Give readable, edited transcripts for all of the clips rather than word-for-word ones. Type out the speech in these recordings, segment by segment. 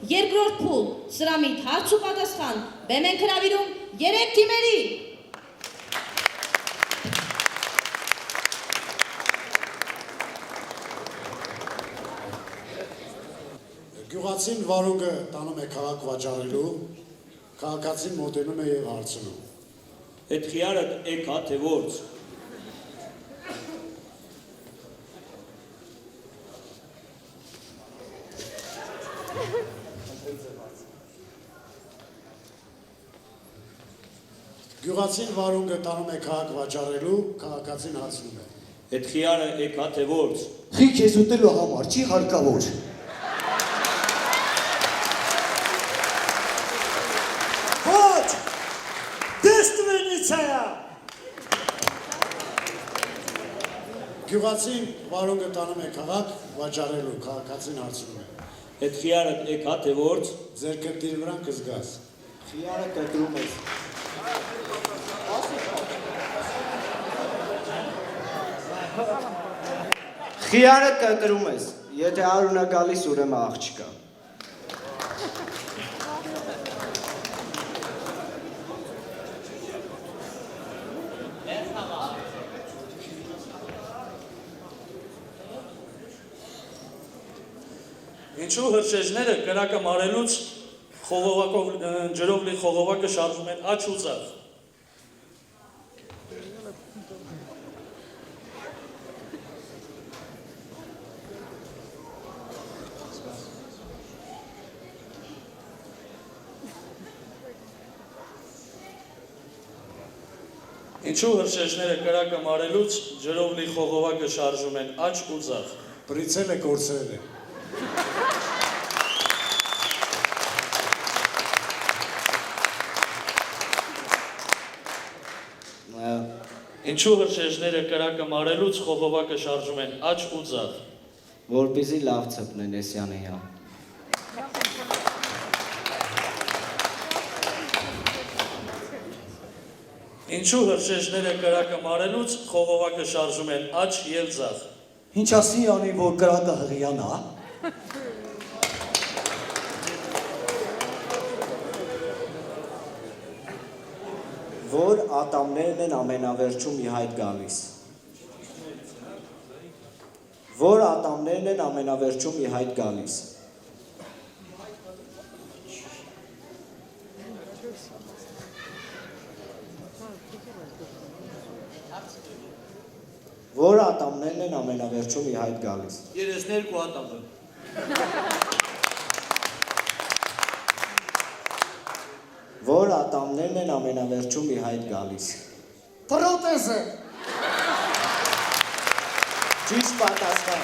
երկրորդ փուլ, սրամիտ հարց ու պատասխան, բեմ ենք հրավիրում 3 թիմերի։ Գյուղացին վարուգը տանում է քաղաք վաճառելու, քաղաքացին մոտենում է եւ հարցնում։ Այդ խիարը եկա թե որց։ Գյուղացին վարուգը տանում է քաղաք վաճառելու, քաղաքացին հարցնում է։ Այդ խիարը եկա թե որց։ Խիչ ես ուտելու համար չի հարկավոր։ Ոչ, դեստվենից է։ Գյուղացին վարուգը տանում է քաղաք վաճառելու, քաղաքացին հարցնում է։ Այդ խիարը եկա թե որց։ Ձեր կրտիր վրան կզգաս։ Խիարը կտրում ես։ Խիարը կտրում ես, եթե արունը գալիս ուրեմն աղջկա։ Ինչու հրշեջները կրակը մարելուց ջրով լի խողովակը շարժում են աջ ու ձախ։ Ինչու հրշեջները կրակը մարելուց ջրով լի խողովակը շարժում են աջ ու ձախ։ Պրիցել է կորցրել է։ Ինչու հրշեջները կրակը մարելուց խողովակը շարժում են աջ ու ձախ։ Որպեսզի լավ ցպնեն Էսյանեյա։ Ինչու հրշեջները կրակը մարելուց խողովակը շարժում են աջ և ձախ։ Ինչ ասի անի, որ կրակը հղիանա։ Որ ատամներն են ամենավերջում ի հայտ գալիս։ Որ ատամներն են ամենավերջում ի հայտ գալիս։ Որ ատամներն են ամենավերջում ի հայտ գալիս։ 32 ատամը։ Որ ատամներն են ամենավերջում ի հայտ գալիս։ Պրոթեզը։ Ճիշտ պատասխան։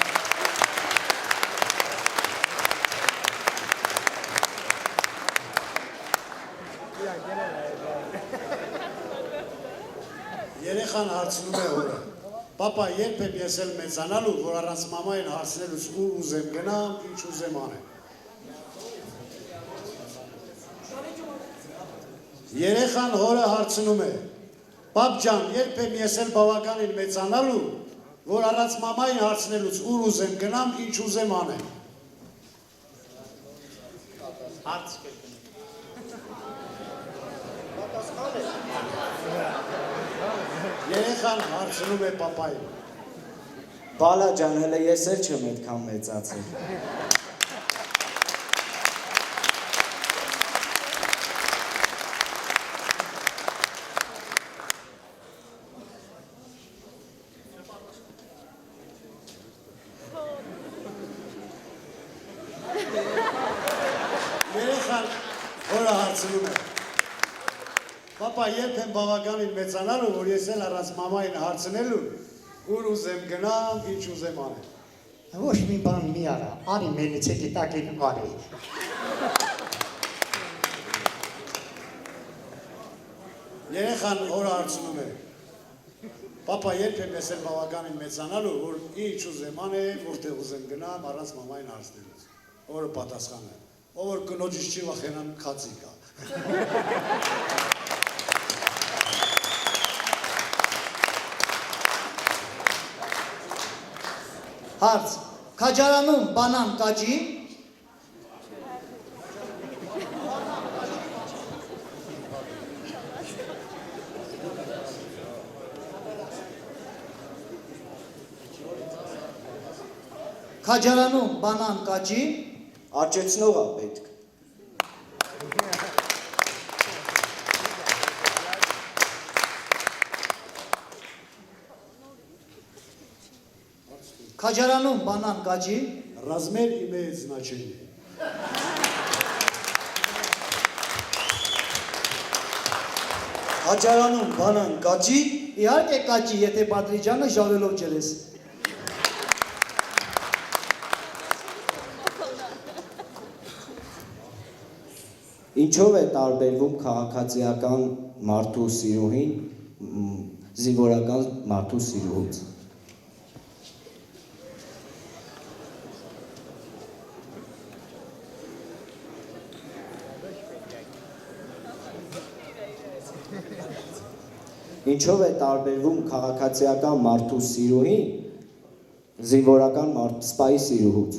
Երեխան հարցնում է հորը. Պապա, երբ եմ ես էլ մեծանալու, որ առանց մամային հարցնելուց ուր ուզեմ գնամ, ինչ ուզեմ անեմ։ Երեխան հորը հարցնում է. Պապ ջան, երբ եմ ես էլ բավականին մեծանալու, որ առանց մամային հարցնելուց ուր ուզեմ գնամ, ինչ ուզեմ անեմ։ Հարց Երեխան հարցնում է պապային. Բալա ջան, հələ ես էլ չեմ այդքան մեծացել։ Երեխան հորը հարցնում է. Պապա, երբ եմ բավականին մեծանալու, որ ես էլ առանց մամային հարցնելու, ուր ուզեմ գնամ, ինչ ուզեմ անեմ։ Ոչ մի բան մի արա, արի մենից է գիտակին արի։ Երեխան հորը հարցնում է. Պապա, երբ եմ ես էլ բավականին մեծանալու, որ ինչ ուզեմ անեմ, որտեղ ուզեմ գնամ, առանց մամային հարցնելուց։ Հորը պատասխանում է. Ով որ կնոջից չի վախենան, քացի կա։ Հարց, քաջարանում բանան կաջի։ Քաջարանում բանան կաճի, Աճեցնող է պետք։ Քաջարանում բանան կաճի, Размер имеет значение. Քաջարանում բանան կաճի, իհարկե կաճի, եթե Բադրիջանը ժարելով ջրես։ Ինչով է տարբերվում քաղաքացիական մարդու սիրուհին զինվորական մարդու սիրուհուց։ Ինչով է տարբերվում քաղաքացիական մարդու սիրուհին զինվորական սպայի սիրուհուց։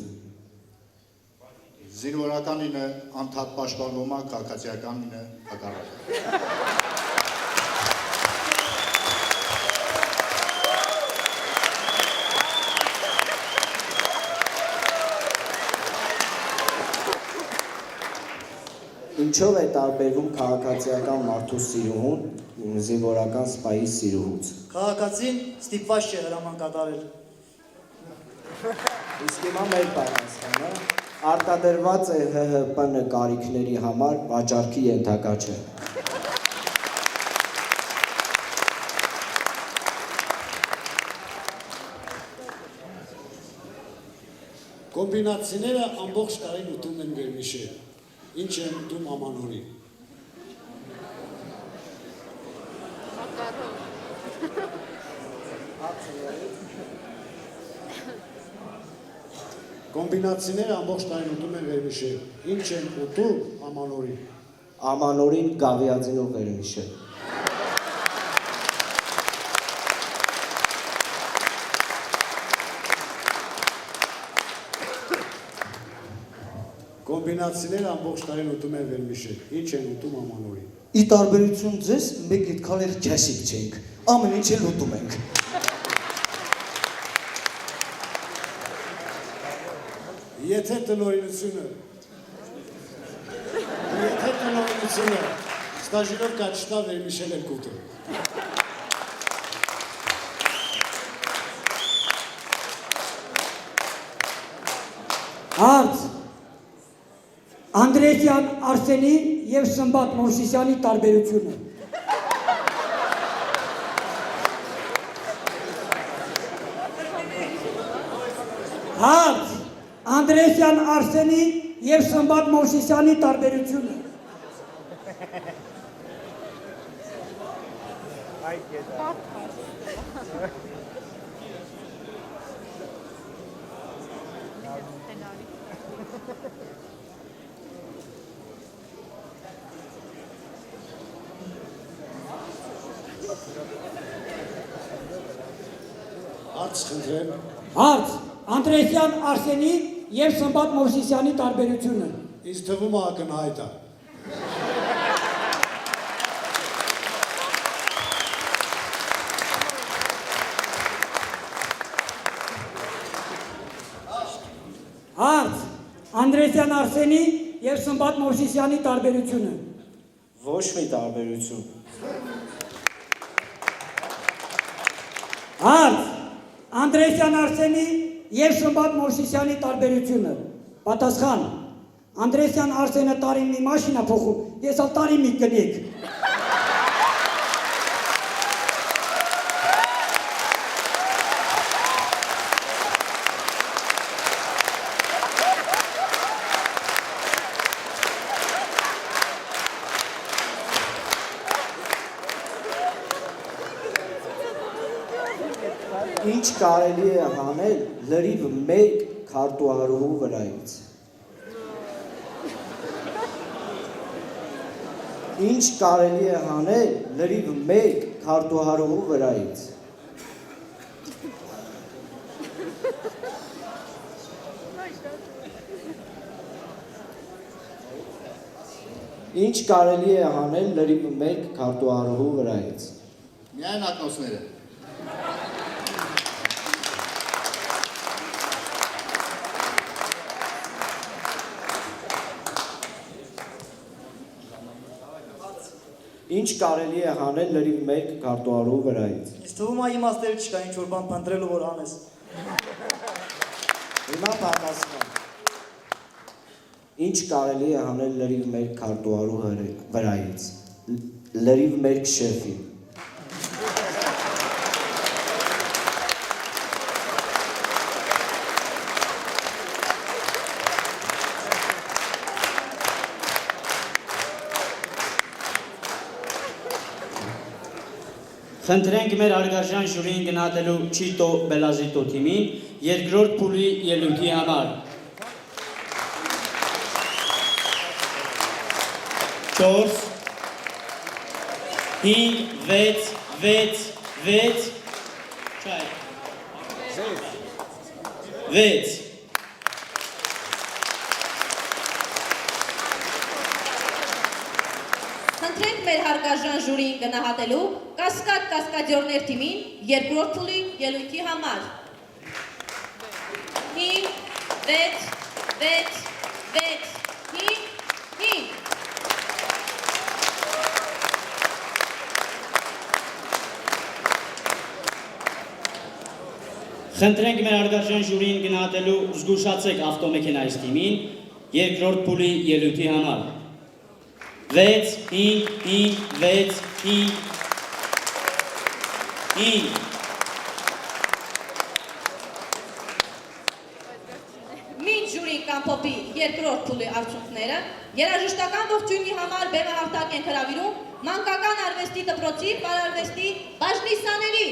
Զինվորականինը անդադ պաշտպանվում է, քաղաքացիականինը հակառակ։ Ինչով է տարբերվում քաղաքացիական մարդու սիրուհուն զինվորական սպայի սիրուհուց։ Քաղաքացին ստիպված չէ հրաման կատարել։ Իսկ հիմա մեր պատասխանը արտադրված է ՀՀՊՆ կարիքների համար վաճառքի ենթակա չէ։ Կոմբինացիները ամբողջ տարին ուտում են վերմիշել, ինչ են ուտում ամանորին։ Կոմբինացիները ամբողջ տարին ուտում են վերմիշել, ինչ են ուտում ամանորին։ Ամանորին գավիաձինով վերմիշել։ Կոմբինացիները ամբողջ տարին ուտում են վերմիշել, ինչ են ուտում ամանորին։ Ի տարբերություն ձեզ, մեկ այդ քալեր քյասիկ չենք, ամեն ինչ էլ ուտում ենք։ Եթե տնօրինությունը ստաժիրով կաչտա վերմիշել են կուտը։ Հարց Անդրեասյան Արսենի և Սմբատ Մովսիսյանի տարբերությունը։ Հարց Անդրեասյան Արսենի և Սմբատ Մովսիսյանի տարբերությունը։ Հարց խնդրեմ։ Հարց Անդրեասյան Արսենի և Սմբատ Մովսիսյանի տարբերությունը։ Ինձ թվում է ակնհայտ է։ Հարց Անդրեասյան Արսենի և Սմբատ Մովսիսյանի տարբերությունը։ Ոչ մի տարբերություն։ Հարց Անդրեասյան Արսենի և Սմբատ Մովսիսյանի տարբերությունը։ Պատասխան Անդրեասյան Արսենը տարին մի մաշինա փոխում, ես ալ տարին մի կնիկ։ Ինչ կարելի է հանել լրիվ մեկ քարտուղարուհու վրայից։ Ինչ կարելի է հանել լրիվ մեկ քարտուղարուհու վրայից։ Ինչ կարելի է հանել լրիվ մեկ քարտուղարուհու վրայից։ Միայն ակնոցները։ Ինչ կարելի է հանել լրիվ մեկ քարտուղարու վրայից։ Ինձ թվում է իմաստել չկա ինչ որ բան փնտրելու որ անես։ Հիմա պատասխան։ Ինչ կարելի է հանել լրիվ մեկ քարտուղարու վրայից։ Լրիվ մեկ շեֆի։ Խնդրենք մեր արգարժան ժյուրին գնահատելու Չիտո Բելազիտո թիմին երկրորդ փուլի ելույթի համար։ 4 5 6 Չայ 6 Խնդրենք մեր հարգարժան ժյուրին գնահատելու Կասկադ կասկադյորներ թիմին երկրորդ փուլի ելույթի համար։ 5 6 5 Խնդրենք մեր արգարժան ժյուրին գնահատելու զգուշացեք ավտոմեքենայից թիմին երկրորդ փուլի ելույթի համար։ 6 5 5 Մինչ ժյուրին կամփոփի երկրորդ փուլի արդյունքները, երաժշտական ողջույնի համար բեմը հարթակ ենք հրավիրում մանկական արվեստի դպրոցի պարարվեստի բաժնիսաների։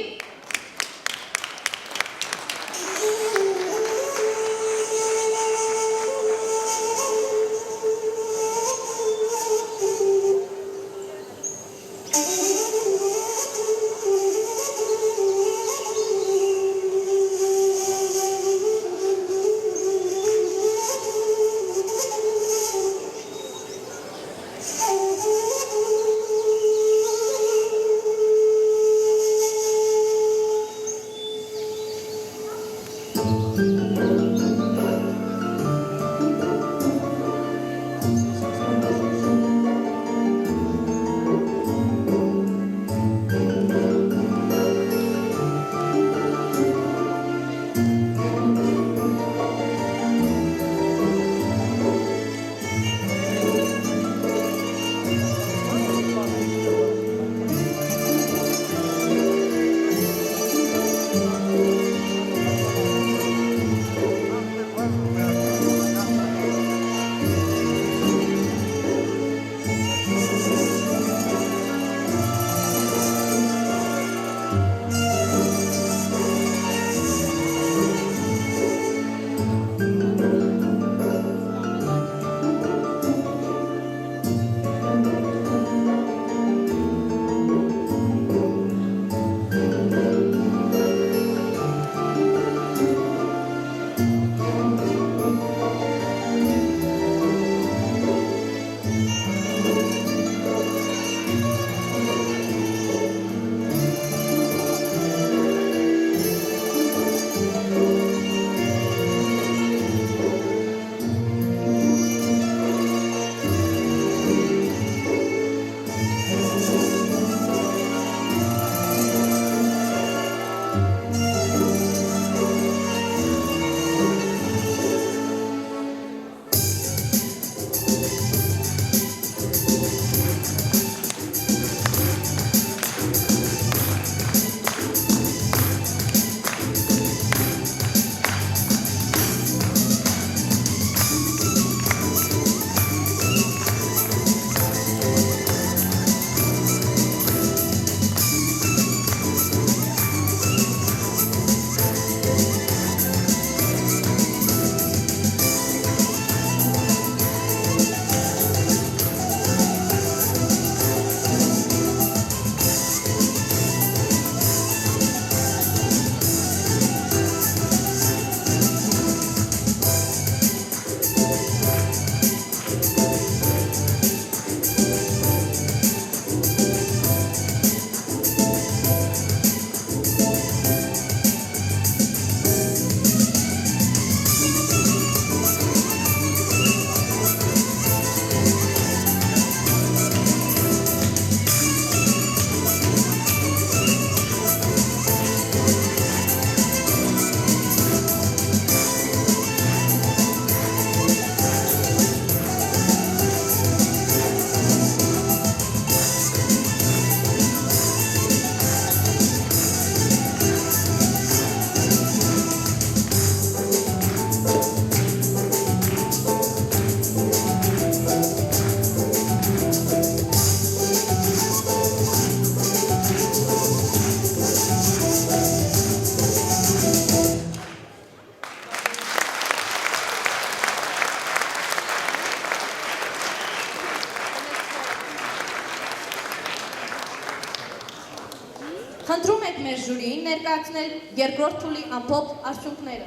Խնդրում ենք մեր ժյուրիին ներկայացնել երկրորդ փուլի ամփոփ արդյունքները։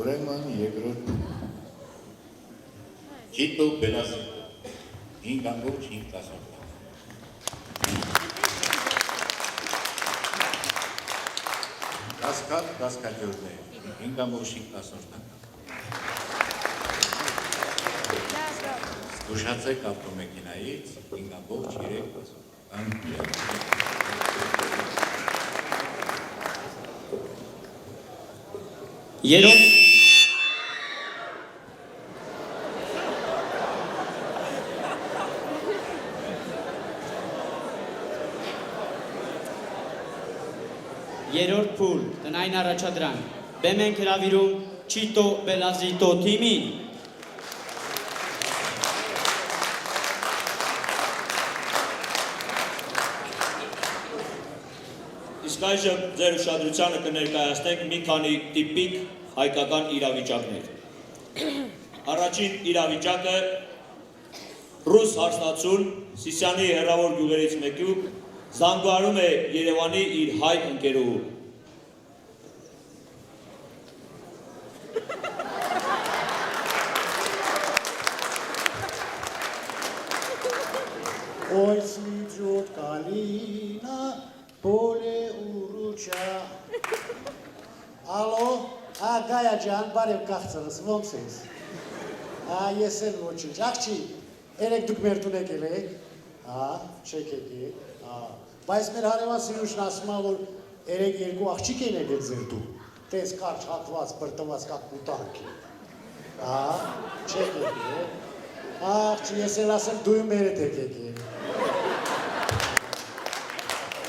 Ուրեմն երկրորդ Չիտո Բելազիտո 5.5 Կասկադ կասկադյորներ 5.5 Զգուշացեք ավտոմեքենայից 5.3 Երրորդ Երրորդ փուլ տնային առաջադրանք բեմ ենք հրավիրում Չիտո Բելազիտո թիմին Իսկ այժմ ձեր ուշադրությանը կներկայացնենք մի քանի տիպիկ հայկական իրավիճակներ։ Առաջին իրավիճակը ռուս հարսնացուն Սիսիանի հեռավոր գյուղերից մեկում զանգահարում է Երևանի իր հայ ընկերուհու։ Ой, цветет калина, поле уруча։ Ալո, Գայա ջան, բարև կաղցրս, ոնց ես։ Ես էլ ոչինչ, աղջի, երեք դուք մեր տուն եկել եք, չեք եկել, բայց մեր հարևան Սիրուշն ասում է, որ երեք երկու աղջիկ են եկել ձեր տուն, տես կարճ հատված, բրտված կակ կուտանքի, չեք եկել, աղջի, ես էլ ասեմ դու մեր հետ եք եկել։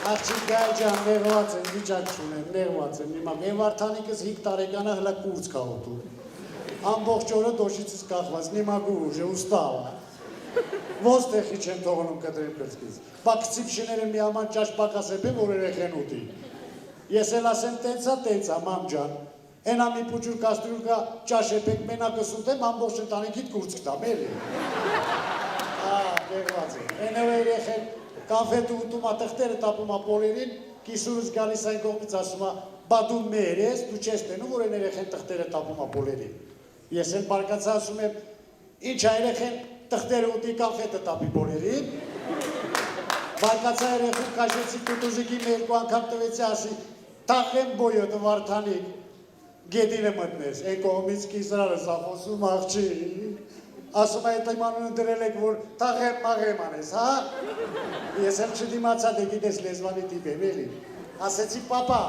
Աղջիկ Գայա ջան, նեղված են, վիճակ չունեմ, նեղված եմ, հիմա մեր Վարդանիկս 5 տարեկանը հլա կուրց կա ուտում, ամբողջ օրը դոշիցից կախված, նիմա գուրուժ է, ուստավա, ոնց տեղի չեն թողնում կտրեմ կրծքից, բակցիպշիները մի աման ճաշ պակաս էպ է, որ երեխեն ուտի, ես էլ ասեմ տենցա, մամ ջան, ենա մի պուջուր կաստրյուլ կա ճաշ էպեք մենակս ուտեմ, ամբողջ ընտանիքիդ կուրց կտամ, էլի, նեղված է, ենով երեխեն, Կանֆետ ուտում ատղտերը տապում ապոլերին, կիսուրս գալիս այն կողմից ասում է, բա դու մեր ես, դու չես տենում, որ են երեխեն տղտերը տապում ապոլերին։ Ես են բարկացա ասում եմ, ինչ երեխեն տղտերը ուտի կանֆետը տապի բոլերին, բարկացա երեխուն կաշեցի կուտուզիկի մի երկու անգամ տվեցի ասի, տաղեմ բոյոտ Վարդանիկ, գետին է մտնես, այն կողմից կիսրարս ախոսում աղջի, ասում է այդ իմանուն դրել եք, որ տաղեմ անես, ես էլ չդիմացա դե գիտես լեզվանի տիպ եմ էլի, ասեցի պապա,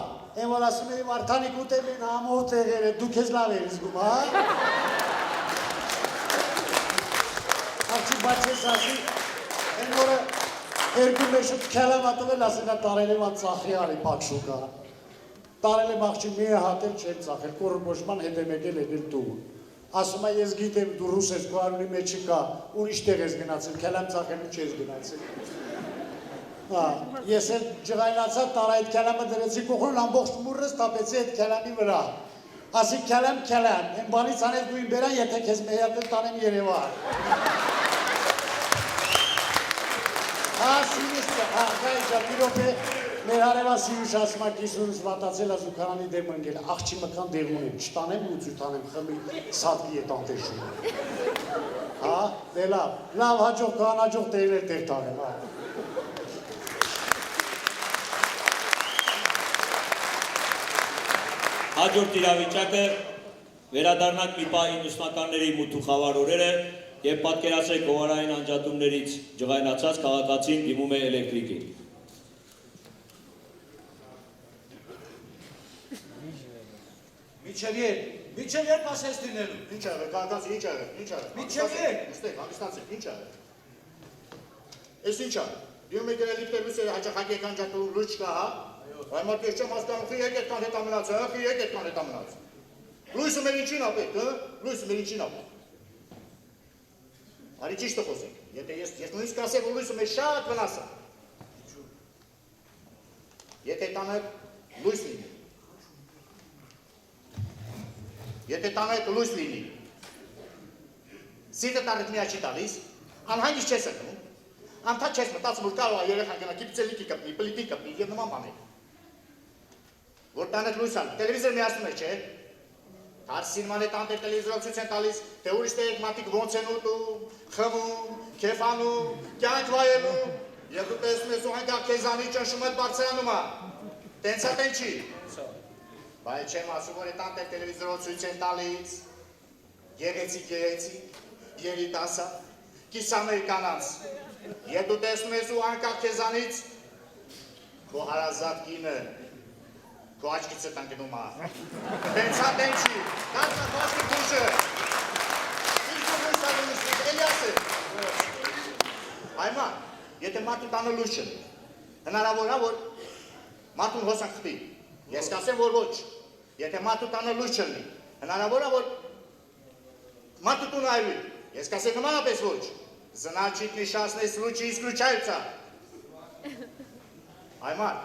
են որ ասում էի Վարդանիկ ուտեմ են ամով տեղեր է, դու քեզ լավ էր զգում, աղջի բաց ես ասի, են որը երկու մեշուտ կելամ ատվել ասենա տարել եմ ատ ծախի արի պակշուկա, տարել եմ աղջի մի հատել չեմ ծախել, կորը բոշման հետ եմ եկել եկել տու, ասում է ես գիտեմ դու ռուս ես գոարունի մեջի կա, ուրիշ տեղ ես գնացել, կելամ ծախելու չես գնացել, ես էլ ջղայնացա տար այդ կելամը դրեցի կողրուն ամբողջ մուրրս տապեցի այդ կելամի վրա, ասի կելամ, են բանից անես դու իմ բերան, եթե կեզ մեհատել տանեմ Երևան, Սիրուշ, Գայա ջան, մի րոպե, մեր հարևան Սիրուշ ասում է կիսուրս վատացել ազուքարանի դեմ ընկել, աղջի մկան դեղուն եմ, չտանեմ ու ծույթանեմ, խմի սատկի է տանտեշում։ Դե լավ հաջող կանաջող տեղներ տեղ տանեմ, Հաջորդ իրավիճակը վերադառնանք մի պահ 90-ականների մութ ու խավար օրերը եւ պատկերացրեք հովարային անջատումներից ջղայնացած քաղաքացին դիմում է էլեկտրիկին։ Միջև երբ ասես դինելու։ Ինչ աղը, կաղացի, ինչ աղը, Միջև երբ։ ուստեք, հանգստացեք, ինչ աղը։ Ես ինչ աղը, դիում եք էլիկտեր լույս է հաճախակ եկան ճատում լույս չկա, այն մարդեր չեմ հասկանում, խի եկ էտքան հետամնաց, խի եկ էտքան հետամնաց։ Լույսը մեր ինչին ապեք, լույսը մեր ինչին ապեք։ Արի ճիշտը խոսեք, եթե ես նույնիսկ ասեմ, որ լույսը մեր շատ վնաս է։ Եթե տանը լույս լինի։ Եթե տանը լույս լինի։ Սիրտը տարիթմիա չի տալիս, անհանգիստ չես ըկնում, անդա չես մտածում որ կարող է երեխան գնա գիպցելիկի կպնի, պլիտի կպնի եւ նման բաներ։ Որ տանը լույսան, տելևիզոր միացնում է, չէ՞։ Հարսինման է տան տելևիզորով ցույց են տալիս, թե ուրիշ տեղ մարդիկ ոնց են ուտում, խմում, քեֆանում, կյանք վայելում, եւ դու տեսնում ես ու հանկարծ քեզանի ճնշումը բարձրանում է։ Տենցա տենչի։ Բայց չեմ ասում որ տան տելևիզորով ցույց են տալիս, գեղեցիկ, երիտասարդ, կիսամեր կանանց։ Եվ դու տեսնում ես ու հանկարծ քեզանից քո հարազատ կինը քո աչքիցը տանգնում է։ Տենցա տենչի, դարձա բաշկի քուշը։ Ինչ որ ստանում Էլիասը։ Այմա, եթե մարդու տանը լույս չէ, հնարավոր է որ մարդուն հոսանք խփի։ Ես կասեմ որ ոչ։ Եթե մարդու տանը լույս չլինի, հնարավոր է որ մարդու տունը այրվի։ Ես կասեմ նմանապես ոչ։ Значит, несчастные случаи исключаются. Այմար,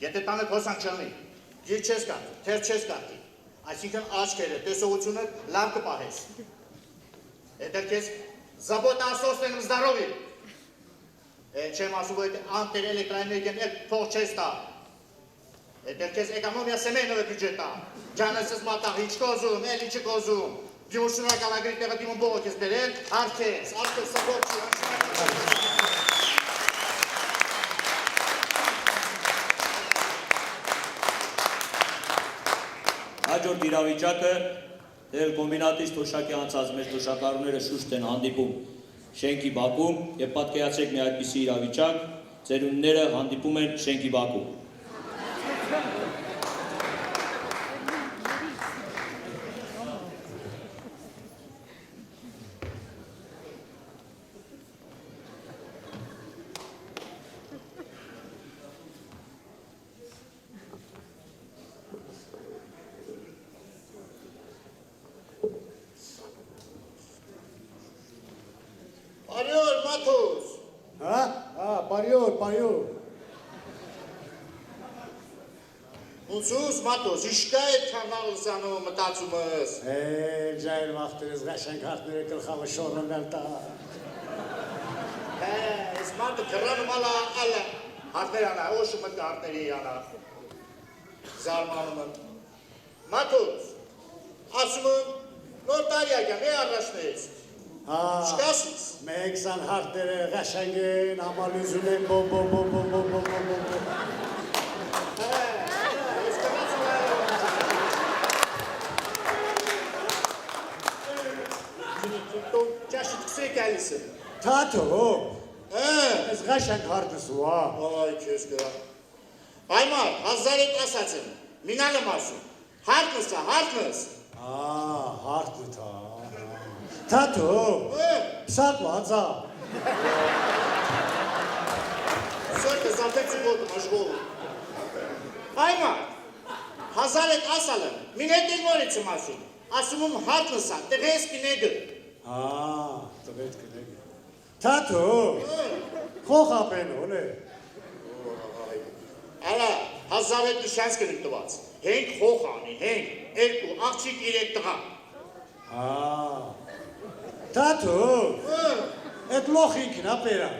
եթե տանը հոսանք չլինի, գիր չես կատի, թեր չես կատի, այսինքն աչքերը, տեսողությունը լավ կպահես։ Եթե քեզ забота о собственном здоровье, չեմ ասում որ անտեր էլեկտրաէներգիան էլ փող չես տա։ Եթե քեզ էկոնոմիա սեմեյնովը բյուջետա, ջանեսս մատաղ ինչ կոզում, էլ ինչ կոզում, դյուսնական ագրիտեղը դիմում բողոք ես բերել, արքես, սապորչի, Հաջորդ իրավիճակը դեր կոմբինատից թոշակի անցած մեր թոշակառուները շուշտ են հանդիպում շենքի բակում եւ պատկերացրեք մի այդպիսի իրավիճակ, ծերունիները հանդիպում են շենքի բակում։ Ուսուս մատոս, իշկա է թանալսանով մտացումս։ Ջայր վաղտերս գաշենք հարդները կլխավը շորն էլ տա։ Ես մարդը կրանում ալա, հարդեր անա, օշը մտը հարդերի անա, զարմանում եմ։ Մատոս, ասում եմ, նոր տարյակյան, է առաջնեց, շկասից։ Մեքսան հարդերը գաշենք են, ամալուզում են, Ճաշիտ կսեք այլիսը։ Թաթո, ես գաշենք հարդս ու, Այ քեզ գրա։ Այմար, հազար ետ ասաց եմ, մինալ եմ ասում, հարդնս է, հարդնս։ Հարդնս է, Թաթո, պսատված է։ Սորտը զամպեցի ոտում, աշղողում։ Այմար, հազար ետ ասալ եմ, մին հետ էլ նորից եմ ասում, ասում եմ հարդնս է, տղես կինեգը։ Տվետ կնեգը։ Թաթո, խոխապեն հոն է։ Ալա, հազար ետ նշանց կնիկ տված, հենք խոխ անի, հենք, երկու, աղջիկ իրեք տղա։ Թաթո, էտ լոխինքն ապերա։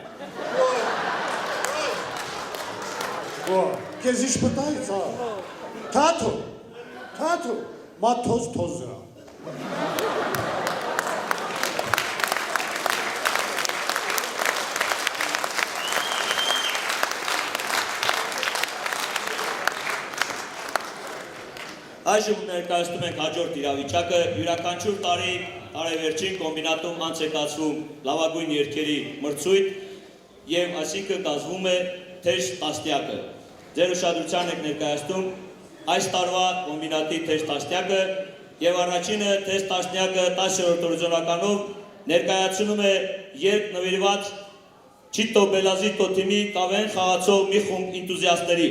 Կեզ իշ պտայց, Թաթո, մաթոզ թոզրա։ Այժմ ներկայացնում ենք հաջորդ իրավիճակը, յուրաքանչյուր տարի տարեվերջին կոմբինատում անց է կացվում լավագույն երգերի մրցույթ եւ այսինքն կազմվում է թեժ տասնյակը։ Ձեր ուշադրության եք ներկայացնում այս տարվա կոմբինատի թեժ տասնյակը եւ առաջինը թեժ տասնյակը 10-րդ օրիզոնականով ներկայացնում է երգ նվիրված Չիտո Բելազիտո թիմի կավեն խաղացող մի խումբ ինտուզիաստների։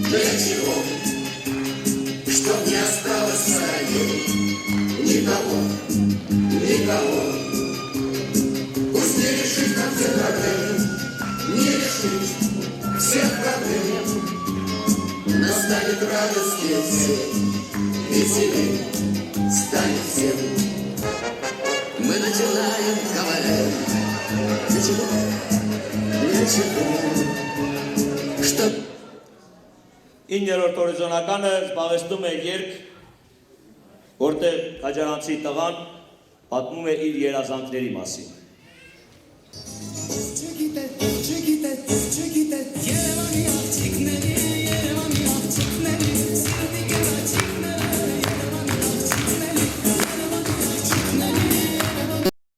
Для чего, чтоб не осталось в раю никого. Пусть не решить нам все проблемы, не решить всех проблем, но станет радостнее всем, веселее станет всем. начинаем говорить. Ничего, что 9-րդ հորիզոնականը զբաղեցնում է երգ, որտեղ Քաջարանցի տղան պատմում է իր երազանքների մասին։ Երևանի աղջիկների